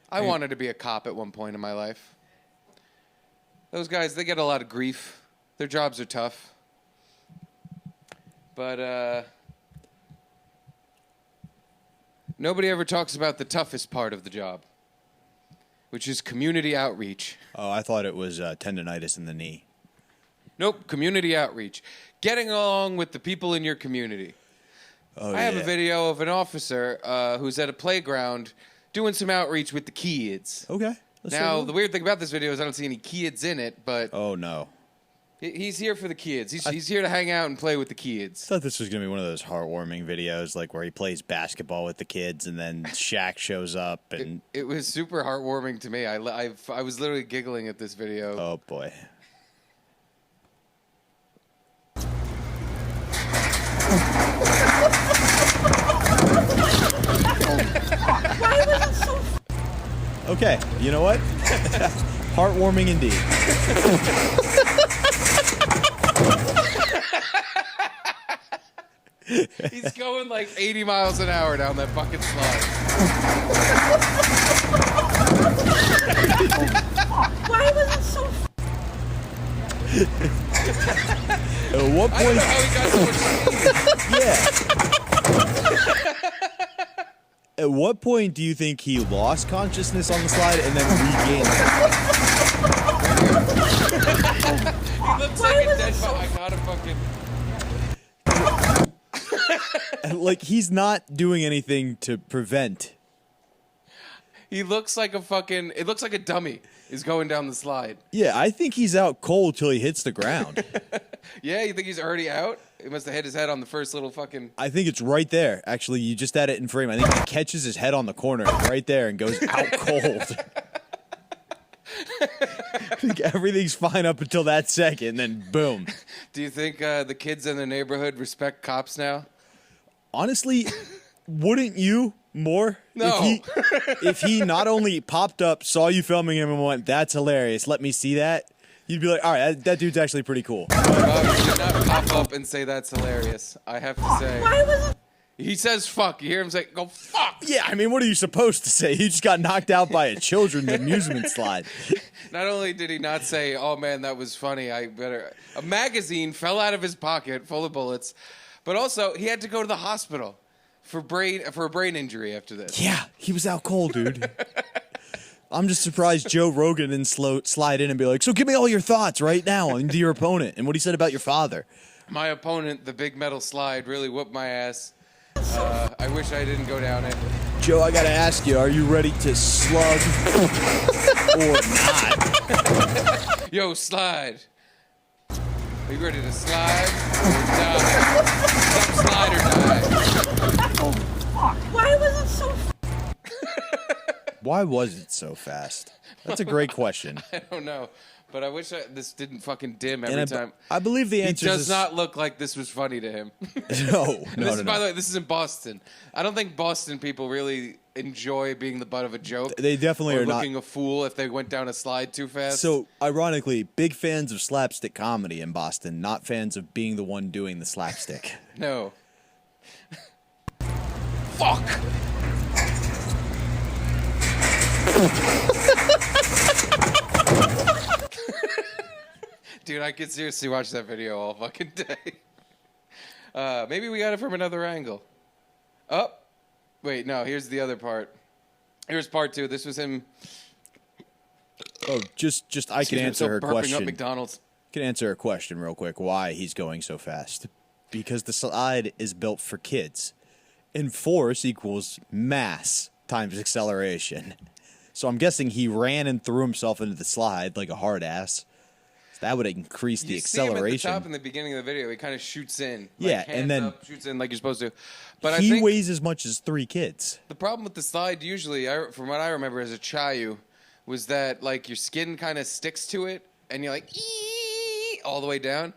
I wanted to be a cop at one point in my life. Those guys, they get a lot of grief. Their jobs are tough. But nobody ever talks about the toughest part of the job, which is community outreach. Oh, I thought it was tendonitis in the knee. Nope, community outreach. Getting along with the people in your community. Oh, I have a video of an officer who's at a playground doing some outreach with the kids. Okay. Now, the weird thing about this video is I don't see any kids in it, but... Oh, no. He's here for the kids. He's here to hang out and play with the kids. I thought this was going to be one of those heartwarming videos, like where he plays basketball with the kids and then Shaq shows up. And It was super heartwarming to me. I was literally giggling at this video. Oh, boy. Okay, you know what? Heartwarming indeed. He's going like 80 miles an hour down that fucking slide. Why was it so... At what I don't point? know how he got so much speed. Yeah. At what point do you think he lost consciousness on the slide and then regained it? He looks like a dead body. I gotta fucking... Like, he's not doing anything to prevent. He looks like a fucking... It looks like a dummy is going down the slide. Yeah, I think he's out cold till he hits the ground. Yeah, you think he's already out? He must have hit his head on the first little fucking... I think it's right there. Actually, you just had it in frame. I think he catches his head on the corner right there and goes out cold. I think everything's fine up until that second, and then boom. Do you think the kids in the neighborhood respect cops now? Honestly, wouldn't you more? No. If he not only popped up, saw you filming him, and went, "That's hilarious, let me see that," you'd be like, all right, that dude's actually pretty cool. Bob, you did not pop up and say that's hilarious. I have to say. Why was it... He says fuck. You hear him say, go fuck. Yeah, I mean, what are you supposed to say? He just got knocked out by a children's amusement slide. Not only did he not say, oh man, that was funny, I better... A magazine fell out of his pocket full of bullets, but also he had to go to the hospital for a brain injury after this. Yeah, he was out cold, dude. I'm just surprised Joe Rogan didn't slide in and be like, so give me all your thoughts right now into your opponent and what he said about your father. My opponent, the big metal slide, really whooped my ass. I wish I didn't go down it. Joe, I gotta ask you, are you ready to slug or not? Yo, slide. Are you ready to slide or die? Some slide or die. Why was it so... Why was it so fast? That's a great question. I don't know. But I wish this didn't fucking dim every time. I believe the He answer does is... not look like this was funny to him. No. By the way, this is in Boston. I don't think Boston people really enjoy being the butt of a joke. They definitely or are not. looking a fool if they went down a slide too fast. So, ironically, big fans of slapstick comedy in Boston, not fans of being the one doing the slapstick. No. Fuck! Dude, I could seriously watch that video all fucking day. Maybe we got it from another angle. Oh, wait, no, here's the other part. Here's part two. This was him. Oh, just I can answer her burping question. Up McDonald's. Can answer her question real quick. Why he's going so fast? Because the slide is built for kids, and force equals mass times acceleration. So I'm guessing he ran and threw himself into the slide like a hard ass. That would increase the acceleration. You see him at the top in the beginning of the video. He kind of shoots in. Yeah, like, and then up, shoots in like you're supposed to. But he I think weighs as much as 3 kids. The problem with the slide, usually, from what I remember as a chayu, was that like your skin kind of sticks to it, and you're like ee, all the way down.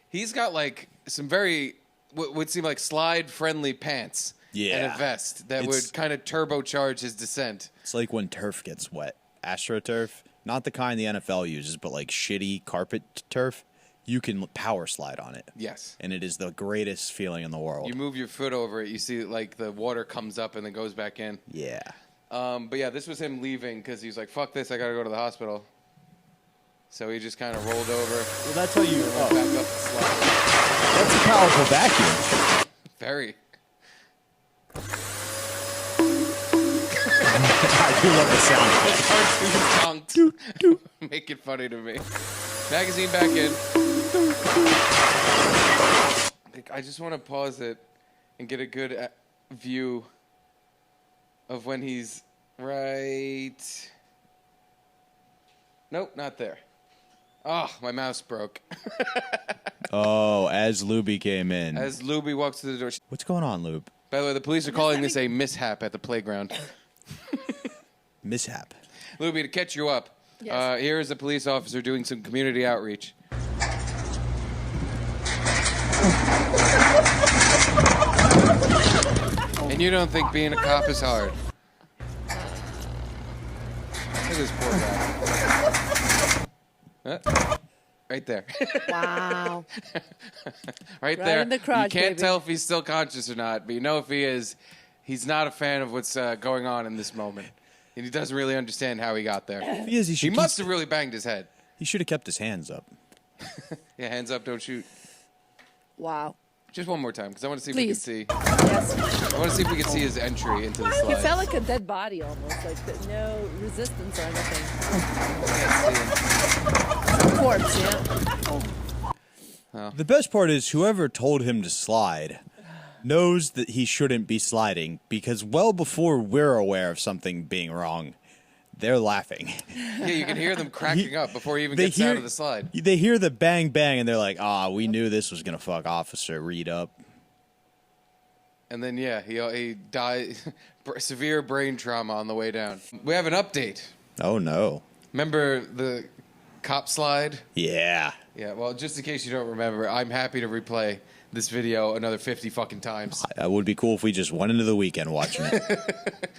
He's got like some very what would seem like slide-friendly pants. Yeah, and a vest that would kind of turbocharge his descent. It's like when turf gets wet. AstroTurf. Not the kind the NFL uses, but like shitty carpet turf, you can power slide on it. Yes. And it is the greatest feeling in the world. You move your foot over it, you see like the water comes up and then goes back in. Yeah. But yeah, this was him leaving because he was like, "Fuck this! I gotta go to the hospital." So he just kind of rolled over. Well, that's how you. Back up the slide. That's a powerful vacuum. Very. I do love the sound. Donks. Make it funny to me. Magazine back in. I just want to pause it and get a good view of when he's right. Nope, not there. Oh, my mouse broke. Oh, as Luby came in. As Luby walks through the door. What's going on, Lube? By the way, the police are calling this a mishap at the playground. Mishap. Luby, to catch you up, Yes. here is a police officer doing some community outreach. And you don't think being a cop is hard. Look at this poor guy. Right there. Wow. Right Right there. in the crotch, you can't baby. tell if he's still conscious or not, but you know if he is, he's not a fan of what's going on in this moment. And he doesn't really understand how he got there. If he is, he He should must have really banged his head. He should have kept his hands up. Yeah, hands up, don't shoot. Wow. Just one more time, because I want to see if Please. we can see. Yes. I want to see if we can see his entry into the He slide. felt like a dead body almost, like no resistance or anything. Can't see him. Corpse, yeah. The best part is whoever told him to slide knows that he shouldn't be sliding because well before we're aware of something being wrong, they're laughing. Yeah, you can hear them cracking up before he even gets out of the slide. They hear the bang bang and they're like, we knew this was going to fuck Officer Reed up. And then, yeah, he died. Severe brain trauma on the way down. We have an update. Oh no. Remember the cop slide? Yeah. Yeah, well, just in case you don't remember, I'm happy to replay this video another 50 fucking times. It would be cool if we just went into the weekend watching it.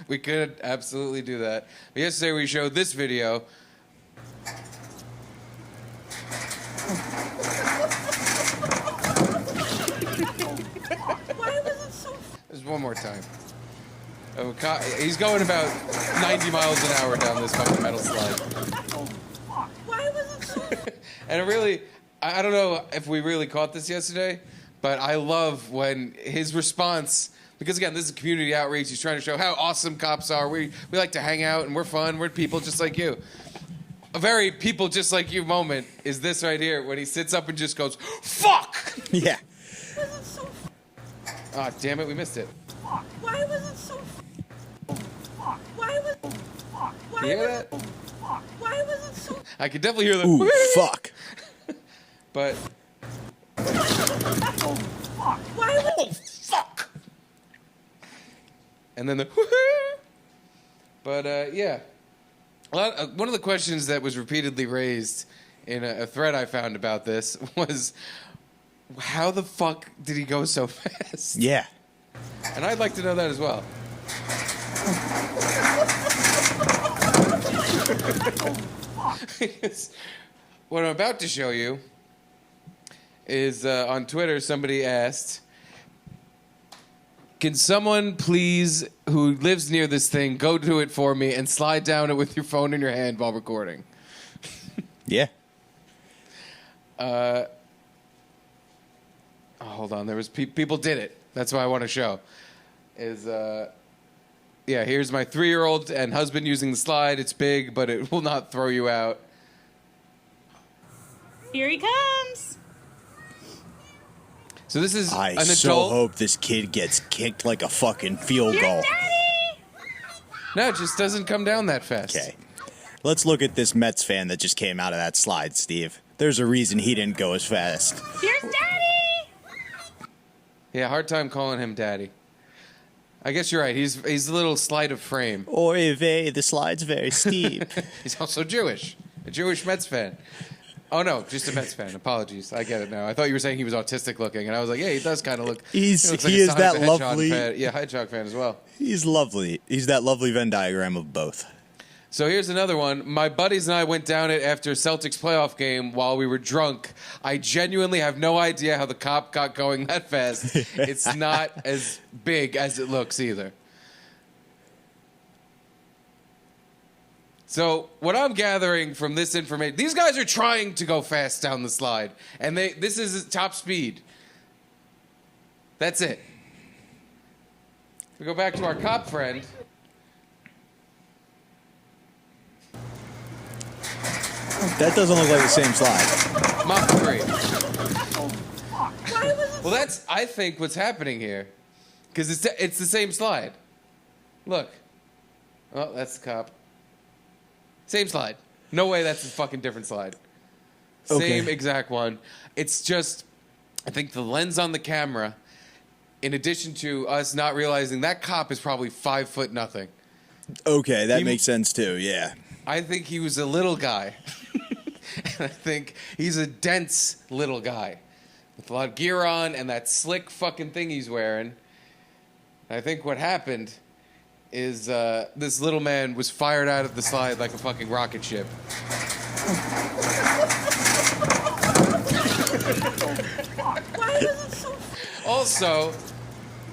We could absolutely do that. But yesterday we showed this video. Why was it so... Just one more time. He's going about 90 miles an hour down this fucking metal slide. Why was it so... And it really, I don't know if we really caught this yesterday, but I love when his response, because again, this is community outreach. He's trying to show how awesome cops are. We like to hang out and we're fun. We're people just like you. A very people just like you moment is this right here when he sits up and just goes, fuck! Yeah. Was it so... Ah, damn it, we missed it. Why was it so... Why was... Why You hear was that? Why was it so... I could definitely hear the Ooh, fuck. but Why was... oh fuck! And then the but yeah. One of the questions that was repeatedly raised in a thread I found about this was, how the fuck did he go so fast? Yeah. And I'd like to know that as well. Because what I'm about to show you is on Twitter, somebody asked, can someone please, who lives near this thing, go do it for me and slide down it with your phone in your hand while recording? Yeah. Oh, hold on. There was people did it. That's what I want to show. Yeah, here's my 3-year-old and husband using the slide. It's big, but it will not throw you out. Here he comes. So this is I an adult. so hope this kid gets kicked like a fucking field goal. Daddy! No, it just doesn't come down that fast. Okay. Let's look at this Mets fan that just came out of that slide, Steve. There's a reason he didn't go as fast. Here's Daddy! Yeah, hard time calling him daddy. I guess you're right. He's a little slight of frame. Oy vey, the slide's very steep. He's also Jewish. A Jewish Mets fan. Oh, no, just a Mets fan. Apologies. I get it now. I thought you were saying he was autistic looking, and I was like, yeah, he does kind of look... He is a that Sonic the Hedgehog lovely- fan. Yeah, Hedgehog fan as well. He's lovely. He's that lovely Venn diagram of both. So here's another one. My buddies and I went down it after a Celtics playoff game while we were drunk. I genuinely have no idea how the cop got going that fast. Oh, It's not as big as it looks either. So what I'm gathering from this information, these guys are trying to go fast down the slide, and this is top speed. That's it. We go back to our cop friend. That doesn't look like the same slide. Mach 3. Why was it Well, that's, I think, what's happening here. Because it's the same slide. Look. Oh, that's the cop. Same slide. No way that's a fucking different slide. Same Okay. exact one. It's just, I think the lens on the camera, in addition to us not realizing that cop is probably 5 foot nothing. Okay, that He- makes sense too. Yeah. I think he was a little guy. And I think he's a dense little guy with a lot of gear on and that slick fucking thing he's wearing. I think what happened is this little man was fired out of the slide like a fucking rocket ship. Why was it so Also,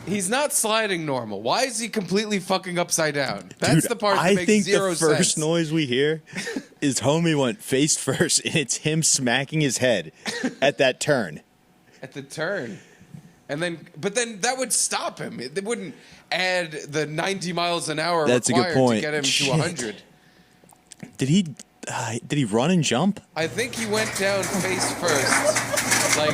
he's not sliding normal. Why is he completely fucking upside down? That's Dude, the part that I makes think zero the first sense. noise we hear is homie went face first, and it's him smacking his head at that turn. At the turn. But then that would stop him. It wouldn't add the 90 miles an hour That's a good required point. to get him Shit. to 100. Did he run and jump? I think he went down face first, like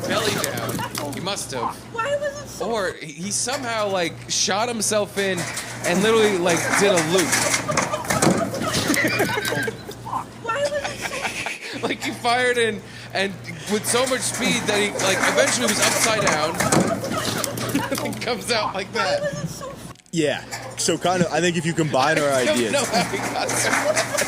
belly down. He must have. Why was it so Or he somehow like shot himself in and literally like did a loop. Why was it so Like he fired in and with so much speed that he like eventually was upside down. And comes out like why that. was it so Yeah. So kind of, I think if you combine our I don't ideas, know how he got so fast.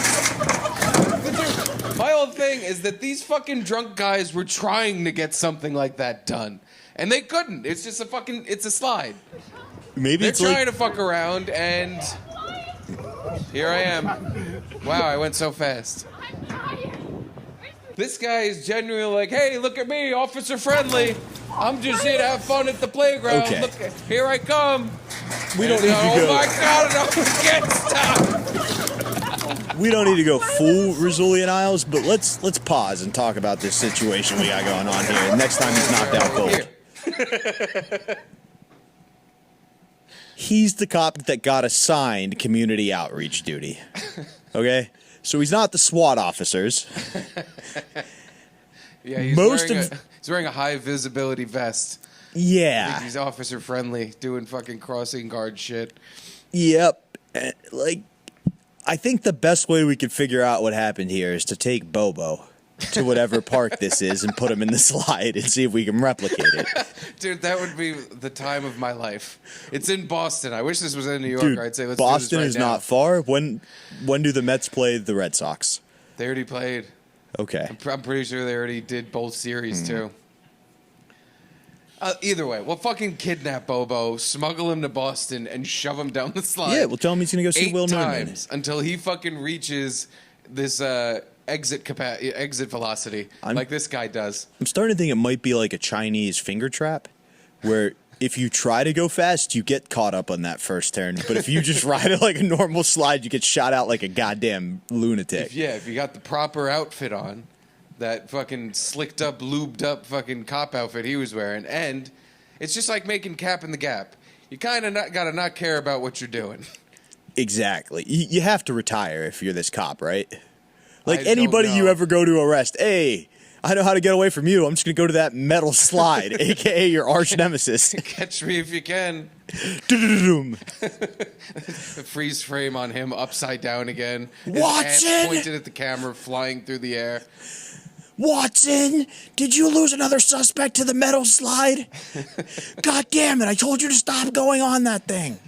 But dude, my whole thing is that these fucking drunk guys were trying to get something like that done. And they couldn't. It's just it's a slide. maybe They're it's trying like to fuck around, and here I am. Wow, I went so fast. This guy is genuinely like, hey, look at me, officer friendly. I'm just here to have fun at the playground. Okay. Look, here I come. we don't And, need to oh go. my God, I can't stop. We don't need to go full Rizzoli and Isles, but let's pause and talk about this situation we got going on here. Next time he's knocked out cold. Here. He's the cop that got assigned community outreach duty. Okay? So he's not the SWAT officers. Yeah, he's Most wearing a high visibility vest. Yeah. He's officer friendly, doing fucking crossing guard shit. Yep. Like, I think the best way we could figure out what happened here is to take Bobo to whatever park this is and put him in the slide and see if we can replicate it. Dude, that would be the time of my life. It's in Boston. I wish this was in New York. Dude, I'd say let's Boston do this is right now. not far. When do the Mets play the Red Sox? They already played. Okay. I'm pretty sure they already did both series Hmm. too. Either way, we'll fucking kidnap Bobo, smuggle him to Boston, and shove him down the slide. Yeah, we'll tell him he's going to go see 8 Will Norman. times until he fucking reaches this exit velocity like this guy does. I'm starting to think it might be like a Chinese finger trap where if you try to go fast, you get caught up on that first turn. But if you just ride it like a normal slide, you get shot out like a goddamn lunatic. If you got the proper outfit on, that fucking slicked up, lubed up fucking cop outfit he was wearing, and it's just like making Cap in the Gap. You kind of gotta not care about what you're doing. Exactly. You have to retire if you're this cop, right? Like I anybody don't you know. ever go to arrest, hey, I know how to get away from you. I'm just going to go to that metal slide, a.k.a. your arch nemesis. Catch me if you can. Doo-doo-doo-doom. The freeze frame on him upside down again. His Watson! ass pointed at the camera, flying through the air. Watson, did you lose another suspect to the metal slide? God damn it, I told you to stop going on that thing.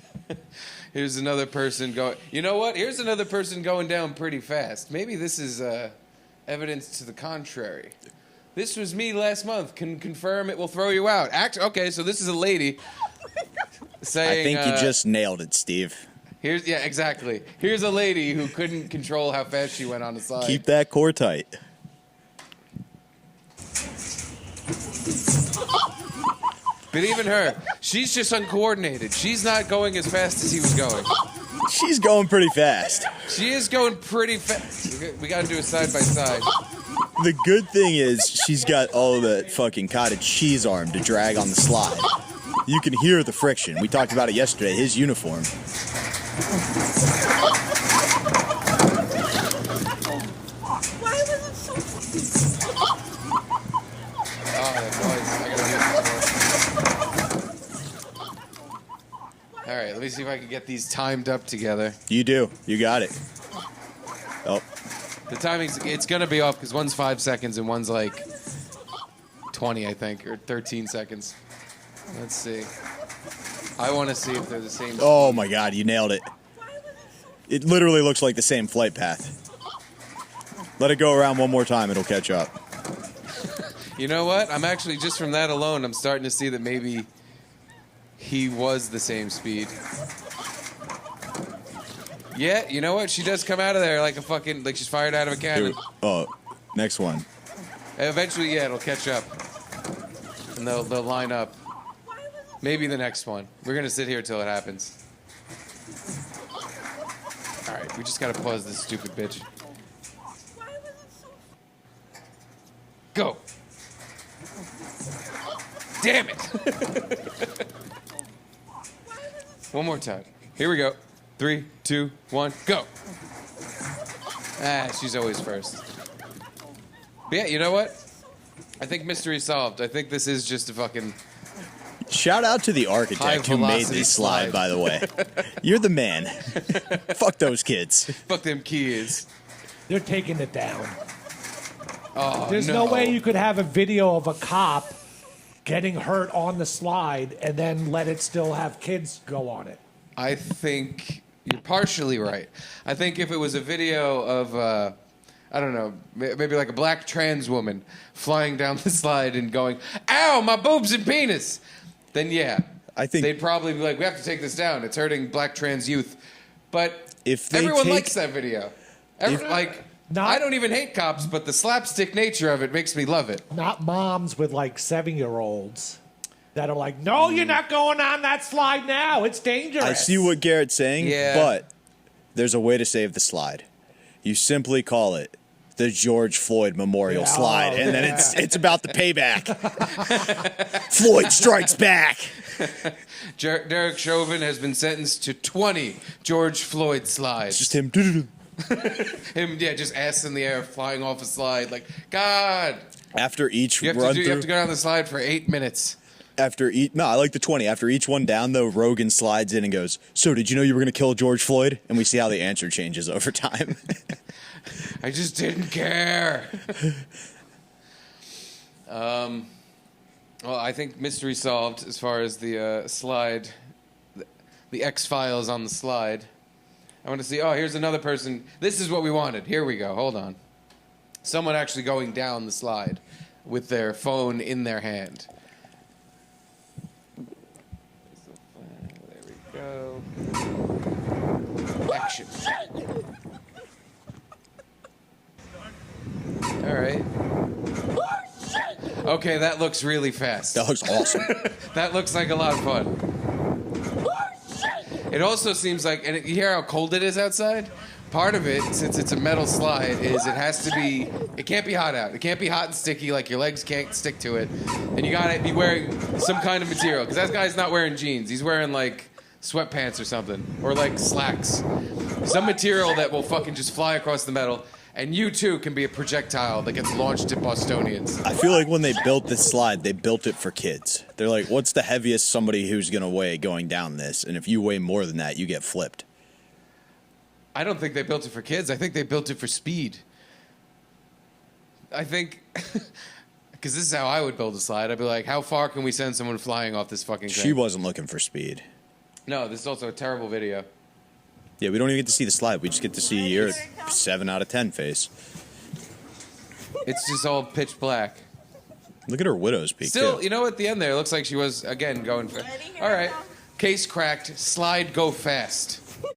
Here's another person going. You know what? Here's another person going down pretty fast. Maybe this is evidence to the contrary. This was me last month. Can confirm it will throw you out. Okay, so this is a lady saying. I think you just nailed it, Steve. Exactly. Here's a lady who couldn't control how fast she went on the slide. Keep that core tight. But even her, she's just uncoordinated. She's not going as fast as he was going. She's going pretty fast. She is going pretty fast. We got to do a side by side. The good thing is she's got all that fucking cottage cheese arm to drag on the slide. You can hear the friction. We talked about it yesterday. His uniform. Why was it so? Oh, that noise. I gotta do it. All right, let me see if I can get these timed up together. You do. You got it. Oh. The timing's, it's gonna be off because one's 5 seconds and one's like 20, I think, or 13 seconds. Let's see. I want to see if they're the same. Oh my God, you nailed it. It literally looks like the same flight path. Let it go around one more time, it'll catch up. You know what? I'm actually, just from that alone, I'm starting to see that maybe he was the same speed. Yeah, you know what? She does come out of there like a fucking, like she's fired out of a cannon. Oh, next one. Eventually, yeah, it'll catch up. And they'll line up. Maybe the next one. We're going to sit here till it happens. All right, we just got to pause this stupid bitch. Go. Damn it. One more time. Here we go. 3, 2, 1, go. Ah, she's always first. But yeah, you know what? I think mystery solved. I think this is just a fucking... Shout out to the architect who made this slide, by the way. You're the man. Fuck those kids. Fuck them kids. They're taking it down. Oh, There's no way you could have a video of a cop getting hurt on the slide and then let it still have kids go on it. I think you're partially right. I think if it was a video of, I don't know, maybe like a black trans woman flying down the slide and going, ow, my boobs and penis, then yeah. I think they'd probably be like, we have to take this down. It's hurting black trans youth. But if they everyone take- likes that video. I don't even hate cops, but the slapstick nature of it makes me love it. Not moms with like 7-year-olds that are like, no, you're not going on that slide now. It's dangerous. I see what Garrett's saying, Yeah. but there's a way to save the slide. You simply call it the George Floyd Memorial Yeah, Slide, oh, and then yeah. it's about the payback. Floyd strikes back. Derek Chauvin has been sentenced to 20 George Floyd slides. Just him. Him, yeah, just ass in the air, flying off a slide. Like, God. After each You have, run you through, have to go down the slide for 8 minutes. no, I like the 20. After each one down, though, Rogan slides in and goes, so did you know you were going to kill George Floyd? And we see how the answer changes over time. I just didn't care. Well, I think mystery solved as far as the slide, the X-Files on the slide. I want to see, oh, here's another person. This is what we wanted. Here we go. Hold on. Someone actually going down the slide with their phone in their hand. There we go. Action. All right. Okay, that looks really fast. That looks awesome. That looks like a lot of fun. It also seems like, and you hear how cold it is outside? Part of it, since it's a metal slide, is it has to be, it can't be hot out. It can't be hot and sticky, like your legs can't stick to it. And you gotta be wearing some kind of material. Because that guy's not wearing jeans. He's wearing like sweatpants or something. Or like slacks. Some material that will fucking just fly across the metal. And you, too, can be a projectile that gets launched at Bostonians. I feel like when they built this slide, they built it for kids. They're like, what's the heaviest somebody who's going to weigh going down this? And if you weigh more than that, you get flipped. I don't think they built it for kids. I think they built it for speed. I think... Because this is how I would build a slide. I'd be like, how far can we send someone flying off this fucking thing? She wasn't looking for speed. No, this is also a terrible video. Yeah, we don't even get to see the slide. We just get to see your 7 out of 10 face. It's just all pitch black. Look at her widow's peak, Still, too. you know, at the end there, it looks like she was, again, going for... All right. Case cracked. Slide go fast.